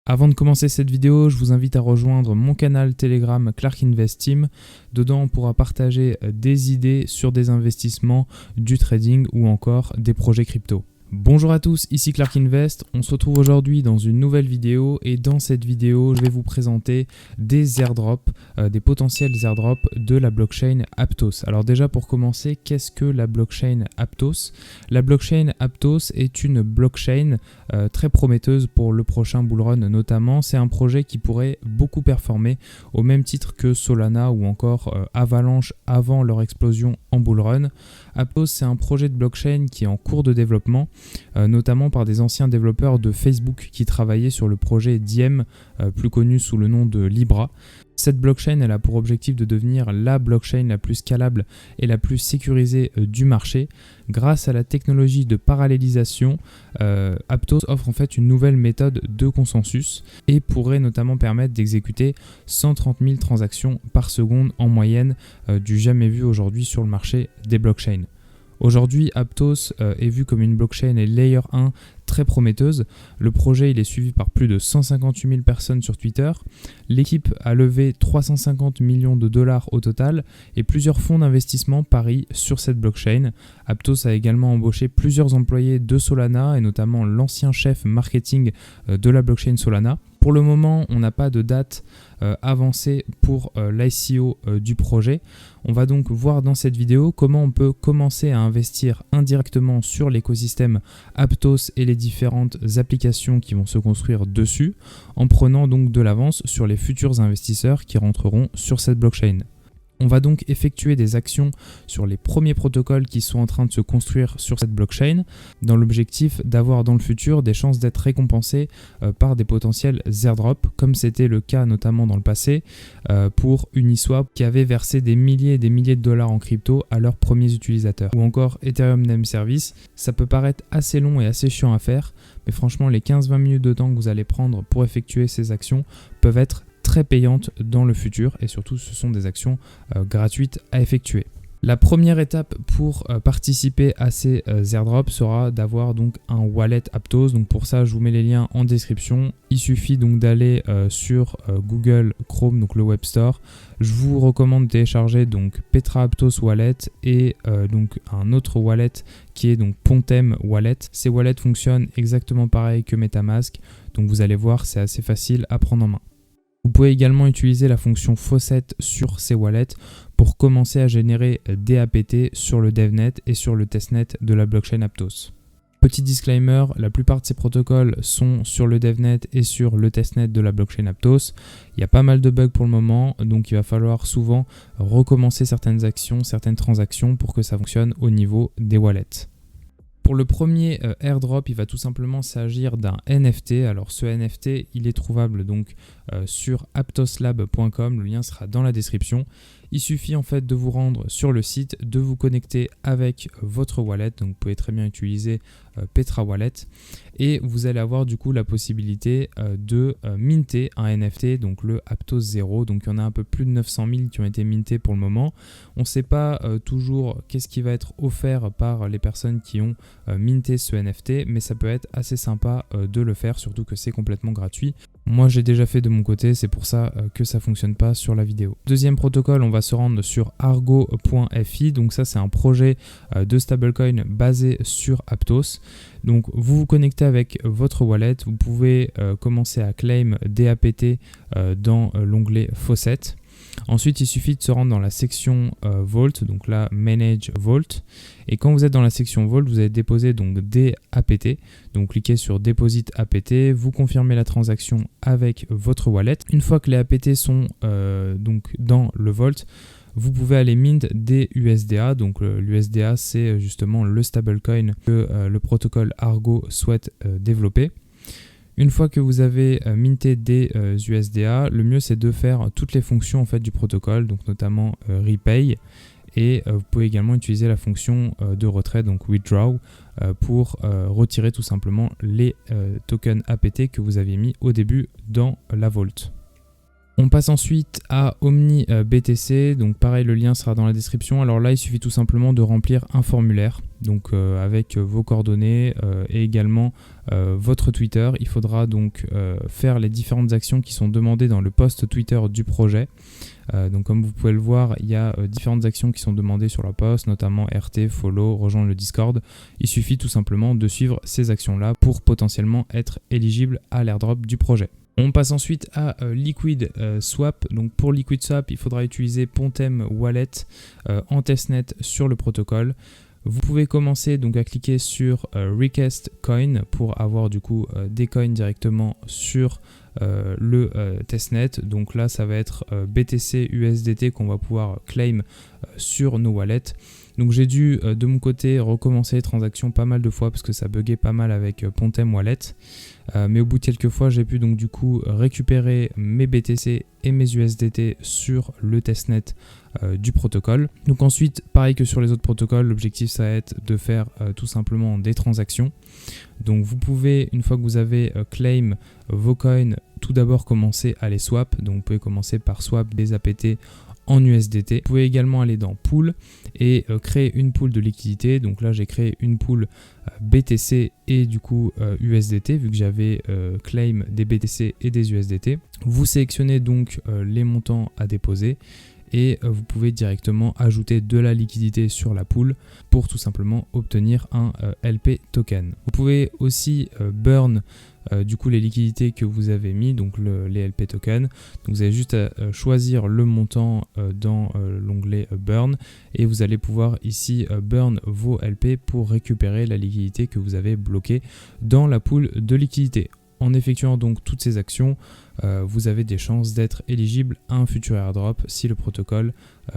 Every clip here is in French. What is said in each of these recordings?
Avant de commencer cette vidéo, je vous invite à rejoindre mon canal Telegram Clark Invest Team. Dedans, on pourra partager des idées sur des investissements, du trading ou encore des projets crypto. Bonjour à tous, ici Clark Invest. On se retrouve aujourd'hui dans une nouvelle vidéo et dans cette vidéo, je vais vous présenter des airdrops, des potentiels airdrops de la blockchain Aptos. Alors déjà pour commencer, qu'est-ce que la blockchain Aptos? La blockchain Aptos est une blockchain très prometteuse pour le prochain bullrun notamment. C'est un projet qui pourrait beaucoup performer au même titre que Solana ou encore Avalanche avant leur explosion en bullrun. Aptos, c'est un projet de blockchain qui est en cours de développement, notamment par des anciens développeurs de Facebook qui travaillaient sur le projet Diem, plus connu sous le nom de Libra. Cette blockchain, elle a pour objectif de devenir la blockchain la plus scalable et la plus sécurisée du marché. Grâce à la technologie de parallélisation, Aptos offre en fait une nouvelle méthode de consensus et pourrait notamment permettre d'exécuter 130 000 transactions par seconde en moyenne, du jamais vu aujourd'hui sur le marché des blockchains. Aujourd'hui, Aptos est vu comme une blockchain et layer 1 très prometteuse. Le projet il est suivi par plus de 158 000 personnes sur Twitter. L'équipe a levé 350 millions de dollars au total et plusieurs fonds d'investissement parient sur cette blockchain. Aptos a également embauché plusieurs employés de Solana et notamment l'ancien chef marketing de la blockchain Solana. Pour le moment, on n'a pas de date avancée pour l'ICO du projet. On va donc voir dans cette vidéo comment on peut commencer à investir indirectement sur l'écosystème Aptos et les différentes applications qui vont se construire dessus, en prenant donc de l'avance sur les futurs investisseurs qui rentreront sur cette blockchain. On va donc effectuer des actions sur les premiers protocoles qui sont en train de se construire sur cette blockchain dans l'objectif d'avoir dans le futur des chances d'être récompensés par des potentiels airdrops comme c'était le cas notamment dans le passé pour Uniswap qui avait versé des milliers et des milliers de dollars en crypto à leurs premiers utilisateurs. Ou encore Ethereum Name Service, ça peut paraître assez long et assez chiant à faire, mais franchement les 15-20 minutes de temps que vous allez prendre pour effectuer ces actions peuvent être très payantes dans le futur et surtout ce sont des actions gratuites à effectuer. La première étape pour participer à ces airdrops sera d'avoir donc un wallet Aptos. Donc pour ça, je vous mets les liens en description. Il suffit donc d'aller sur Google Chrome, donc le Web Store. Je vous recommande de télécharger donc Petra Aptos Wallet et donc un autre wallet qui est donc Pontem Wallet. Ces wallets fonctionnent exactement pareil que MetaMask. Donc vous allez voir, c'est assez facile à prendre en main. Vous pouvez également utiliser la fonction Faucet sur ces wallets pour commencer à générer des APT sur le DevNet et sur le testnet de la blockchain Aptos. Petit disclaimer, la plupart de ces protocoles sont sur le DevNet et sur le testnet de la blockchain Aptos. Il y a pas mal de bugs pour le moment, donc il va falloir souvent recommencer certaines actions, certaines transactions pour que ça fonctionne au niveau des wallets. Pour le premier airdrop, il va tout simplement s'agir d'un NFT. Alors ce NFT, il est trouvable donc sur aptoslab.com. Le lien sera dans la description. Il suffit en fait de vous rendre sur le site, de vous connecter avec votre wallet. Donc vous pouvez très bien utiliser Petra Wallet et vous allez avoir du coup la possibilité de minter un NFT, donc le Aptos 0. Donc il y en a un peu plus de 900 000 qui ont été mintés pour le moment. On ne sait pas toujours qu'est-ce qui va être offert par les personnes qui ont minté ce NFT, mais ça peut être assez sympa de le faire, surtout que c'est complètement gratuit. Moi j'ai déjà fait de mon côté, c'est pour ça que ça fonctionne pas sur la vidéo. Deuxième protocole, on va se rendre sur argo.fi, donc ça c'est un projet de stablecoin basé sur Aptos. Donc vous vous connectez avec votre wallet, vous pouvez commencer à claim des APT dans l'onglet Faucet. Ensuite, il suffit de se rendre dans la section Vault, donc là Manage Vault. Et quand vous êtes dans la section Vault, vous allez déposer donc des APT. Donc cliquez sur Deposit APT, vous confirmez la transaction avec votre wallet. Une fois que les APT sont donc dans le Vault, vous pouvez aller mint des USDA. Donc l'USDA, c'est justement le stablecoin que le protocole Argo souhaite développer. Une fois que vous avez minté des USDA, le mieux c'est de faire toutes les fonctions en fait du protocole, donc notamment repay, et vous pouvez également utiliser la fonction de retrait, donc withdraw, pour retirer tout simplement les tokens APT que vous aviez mis au début dans la vault. On passe ensuite à Omni BTC, donc pareil, le lien sera dans la description. Alors là, il suffit tout simplement de remplir un formulaire, donc avec vos coordonnées et également votre Twitter. Il faudra donc faire les différentes actions qui sont demandées dans le post Twitter du projet. Donc comme vous pouvez le voir, il y a différentes actions qui sont demandées sur la post, notamment RT, follow, rejoindre le Discord. Il suffit tout simplement de suivre ces actions-là pour potentiellement être éligible à l'airdrop du projet. On passe ensuite à Liquid Swap. Donc pour Liquid Swap, il faudra utiliser Pontem Wallet en testnet sur le protocole. Vous pouvez commencer donc à cliquer sur Request Coin pour avoir du coup des coins directement sur le testnet. Donc là, ça va être BTC USDT qu'on va pouvoir claim sur nos wallets. Donc j'ai dû de mon côté recommencer les transactions pas mal de fois parce que ça buguait pas mal avec Pontem Wallet. Mais au bout de quelques fois, j'ai pu donc du coup récupérer mes BTC et mes USDT sur le testnet du protocole. Donc ensuite, pareil que sur les autres protocoles, l'objectif ça va être de faire tout simplement des transactions. Donc vous pouvez, une fois que vous avez claim vos coins, tout d'abord commencer à les swap. Donc vous pouvez commencer par swap des APT en USDT. Vous pouvez également aller dans Pool et créer une pool de liquidité. Donc là, j'ai créé une pool BTC et du coup USDT vu que j'avais claim des BTC et des USDT. Vous sélectionnez donc les montants à déposer et vous pouvez directement ajouter de la liquidité sur la pool pour tout simplement obtenir un LP token. Vous pouvez aussi burn du coup les liquidités que vous avez mis, donc les LP tokens. Donc vous avez juste à choisir le montant dans l'onglet burn et vous allez pouvoir ici burn vos LP pour récupérer la liquidité que vous avez bloquée dans la pool de liquidité. En effectuant donc toutes ces actions, vous avez des chances d'être éligible à un futur airdrop si le protocole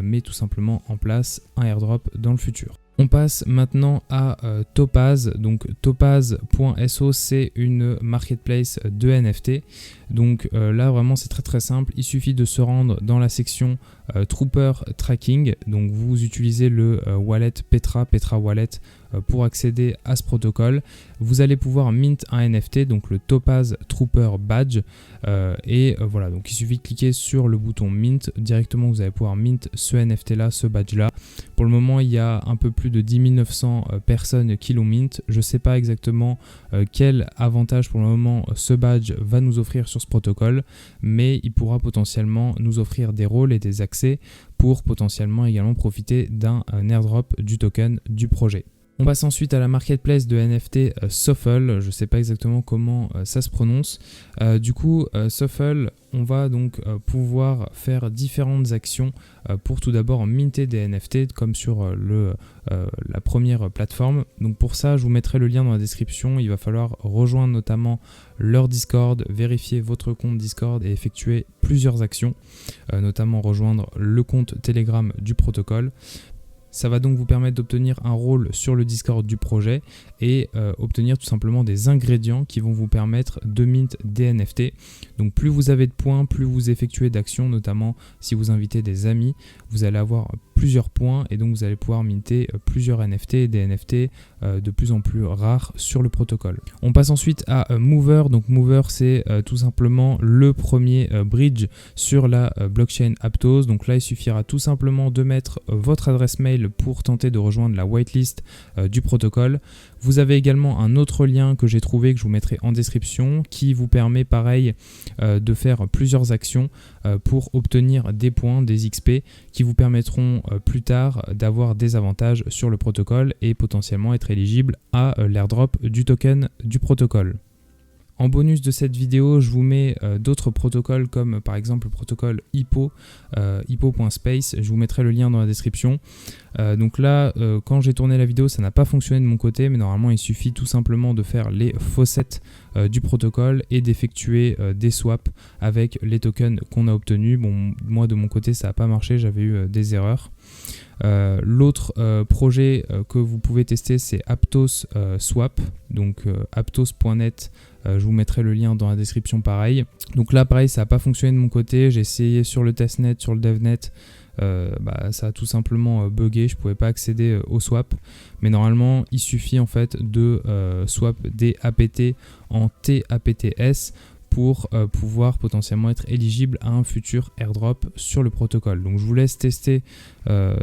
met tout simplement en place un airdrop dans le futur. On passe maintenant à Topaz. Donc Topaz.so, c'est une marketplace de NFT. Donc là vraiment c'est très simple. Il suffit de se rendre dans la section Trooper Tracking. Donc vous utilisez le wallet Petra Wallet pour accéder à ce protocole. Vous allez pouvoir mint un NFT, donc le Topaz Trooper Badge. Voilà, donc il suffit de cliquer sur le bouton mint. Directement vous allez pouvoir mint ce NFT là, ce badge là. Pour le moment il y a un peu plus de 10 900 personnes qui l'ont mint. Je ne sais pas exactement quel avantage pour le moment ce badge va nous offrir sur ce protocole, mais il pourra potentiellement nous offrir des rôles et des accès pour potentiellement également profiter d'un airdrop du token du projet. On passe ensuite à la marketplace de NFT Shuffle, je ne sais pas exactement comment ça se prononce. Du coup, Shuffle, on va donc pouvoir faire différentes actions pour tout d'abord minter des NFT comme sur la première plateforme. Donc pour ça, je vous mettrai le lien dans la description. Il va falloir rejoindre notamment leur Discord, vérifier votre compte Discord et effectuer plusieurs actions, notamment rejoindre le compte Telegram du protocole. Ça va donc vous permettre d'obtenir un rôle sur le Discord du projet et obtenir tout simplement des ingrédients qui vont vous permettre de mint des NFT. Donc plus vous avez de points, plus vous effectuez d'actions, notamment si vous invitez des amis, vous allez avoir plusieurs points et donc vous allez pouvoir minter plusieurs NFT et des NFT de plus en plus rares sur le protocole. On passe ensuite à Mover. Donc Mover, c'est tout simplement le premier bridge sur la blockchain Aptos. Donc là, il suffira tout simplement de mettre votre adresse mail pour tenter de rejoindre la whitelist du protocole. Vous avez également un autre lien que j'ai trouvé, que je vous mettrai en description, qui vous permet pareil de faire plusieurs actions pour obtenir des points, des XP, qui vous permettront plus tard d'avoir des avantages sur le protocole et potentiellement être éligible à l'airdrop du token du protocole. En bonus de cette vidéo, je vous mets d'autres protocoles comme par exemple le protocole Hippo, hippo.space. Je vous mettrai le lien dans la description. Donc là, quand j'ai tourné la vidéo, ça n'a pas fonctionné de mon côté, mais normalement il suffit tout simplement de faire les faucets du protocole et d'effectuer des swaps avec les tokens qu'on a obtenus. Bon, moi de mon côté ça n'a pas marché, j'avais eu des erreurs. L'autre projet que vous pouvez tester, c'est Aptos Swap, donc aptos.net. Je vous mettrai le lien dans la description pareil. Donc là pareil, ça n'a pas fonctionné de mon côté, j'ai essayé sur le testnet, sur le devnet, ça a tout simplement bugué, je ne pouvais pas accéder au swap. Mais normalement il suffit en fait de swap des APT en TAPTS pour pouvoir potentiellement être éligible à un futur airdrop sur le protocole. Donc je vous laisse tester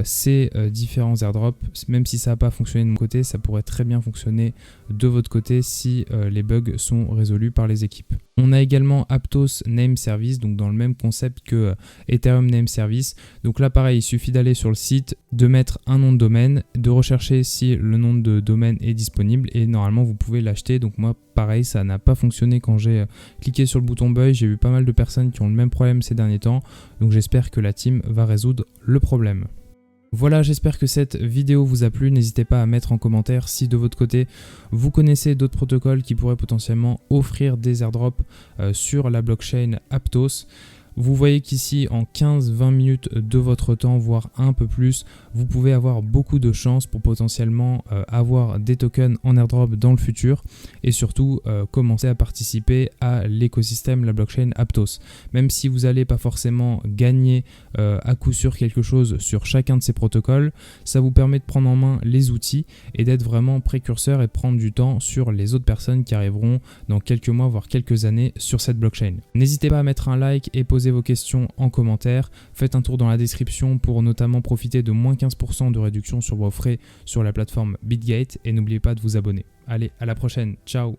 ces différents airdrops. Même si ça n'a pas fonctionné de mon côté, ça pourrait très bien fonctionner de votre côté si les bugs sont résolus par les équipes. On a également Aptos Name Service, donc dans le même concept que Ethereum Name Service. Donc là pareil, il suffit d'aller sur le site, de mettre un nom de domaine, de rechercher si le nom de domaine est disponible et normalement vous pouvez l'acheter. Donc moi pareil, ça n'a pas fonctionné quand j'ai cliqué sur le bouton buy. J'ai eu pas mal de personnes qui ont le même problème ces derniers temps, donc j'espère que la team va résoudre le problème. Voilà, j'espère que cette vidéo vous a plu. N'hésitez pas à mettre en commentaire si de votre côté vous connaissez d'autres protocoles qui pourraient potentiellement offrir des airdrops sur la blockchain Aptos. Vous voyez qu'ici en 15-20 minutes de votre temps, voire un peu plus, vous pouvez avoir beaucoup de chances pour potentiellement avoir des tokens en airdrop dans le futur et surtout commencer à participer à l'écosystème, la blockchain Aptos. Même si vous n'allez pas forcément gagner à coup sûr quelque chose sur chacun de ces protocoles, ça vous permet de prendre en main les outils et d'être vraiment précurseur et de prendre du temps sur les autres personnes qui arriveront dans quelques mois voire quelques années sur cette blockchain. N'hésitez pas à mettre un like et poser vos questions en commentaire. Faites un tour dans la description pour notamment profiter de moins 15% de réduction sur vos frais sur la plateforme Bitgate et n'oubliez pas de vous abonner. Allez, à la prochaine, ciao!